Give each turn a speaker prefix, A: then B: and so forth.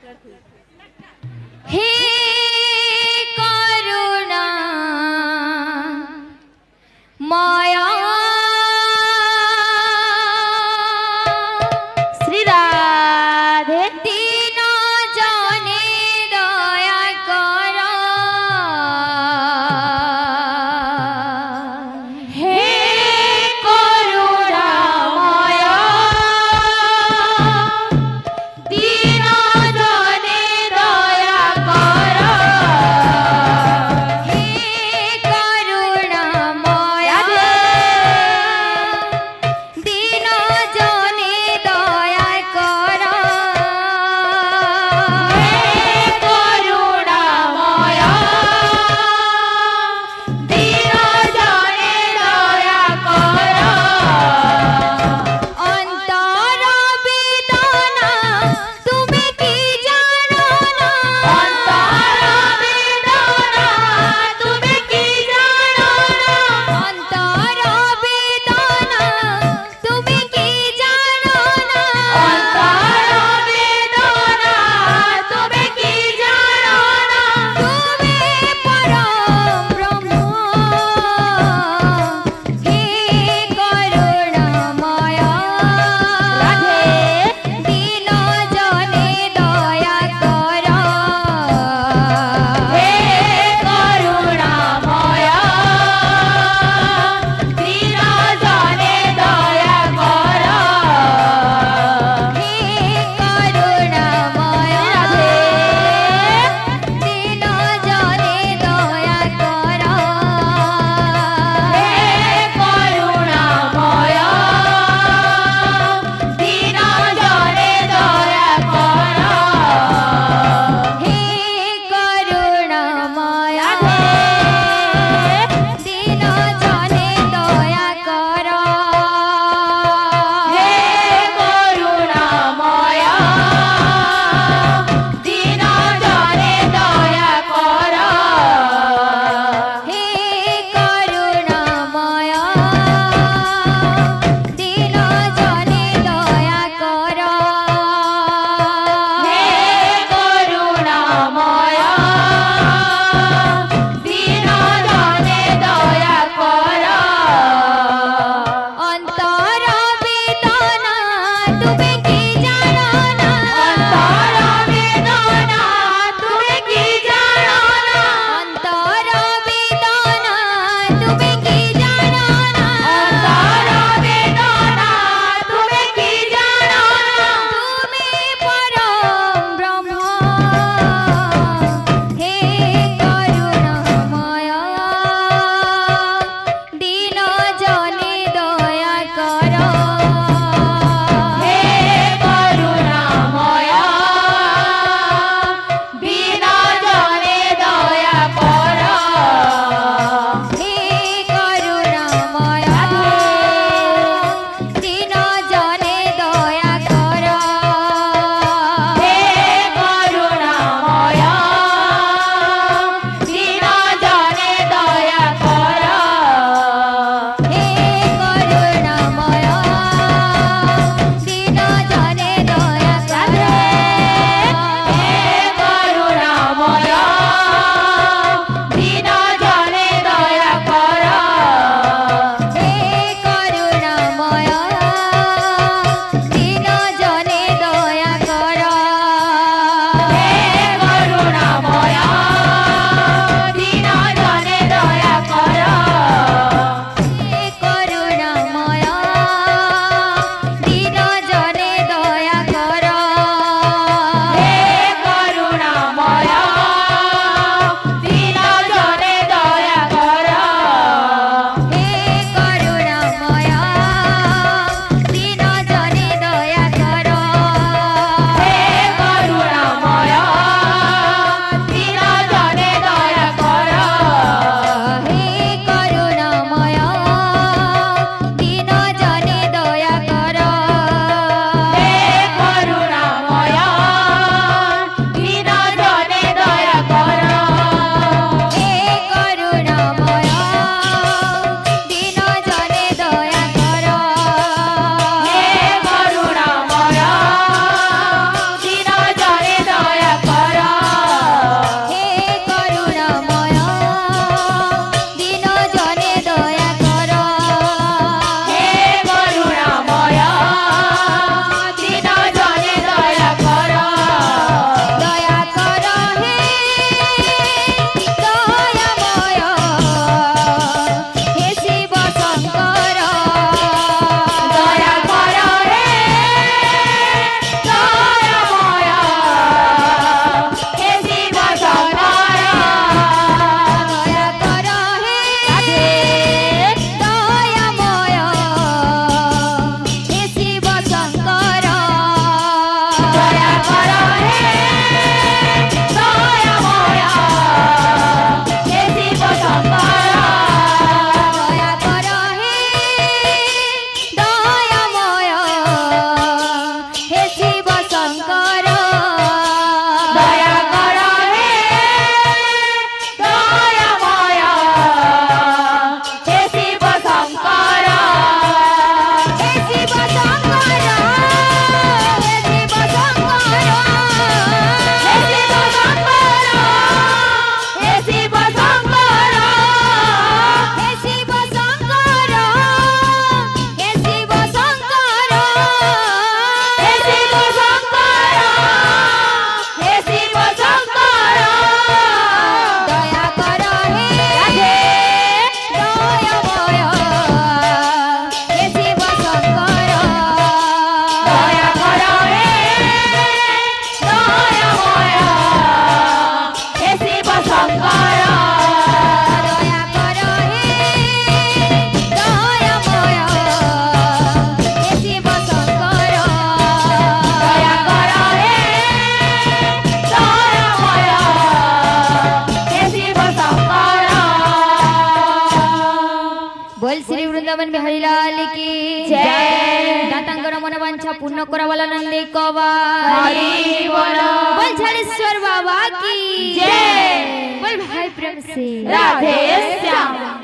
A: हे करुणा माया श्री राधे दीन जने दया कर हे करुणा माया दीन जने दया कर हे करुणा माया दीन जने दया कर हे करुणा माया दीन जने दया कर अंतर वेदना তুমি কি জানো না अंतर वेदना তুমি কি জানো না अंतर वेदना তুমি কি জানো না अंतर वेदना তুমি কি জানো না তুমি পরম ব্রহ্ম হে করুণাময় রাধে দীন জনে দয়া কর হে করুণাময় দীন জনে দয়া কর হে করুণাময় রাধে দীন জনে দয়া কর হে করুণাময় দীন জনে দয়া কর হে করুণাময় দীন জনে দয়া কর হে করুণাময় দীন জনে দয়া কর হে করুণাময় দীন জনে দয়া কর হে করুণাময় দীন জনে দয়া কর অন্তর বেদনা তুমি কি জানো না অন্তর বেদনা তুমি কি জানো না অন্তর বেদনা তুমি কি জানো না অন্তর বেদনা তুমি কি জানো না তুমি পরম ব্রহ্ম হে করুণাময় দীন জনে দয়া কর হে বৃন্দাবন বিহারী লাল কি জয়। দাতাঙ্গর মনোবাঞ্ছা পূর্ণ করা বলা নন্দে কবা হরি বল। বল ঝাড়েশ্বর বাবা কি জয়। বল ভাই প্রেম से राधे श्याम।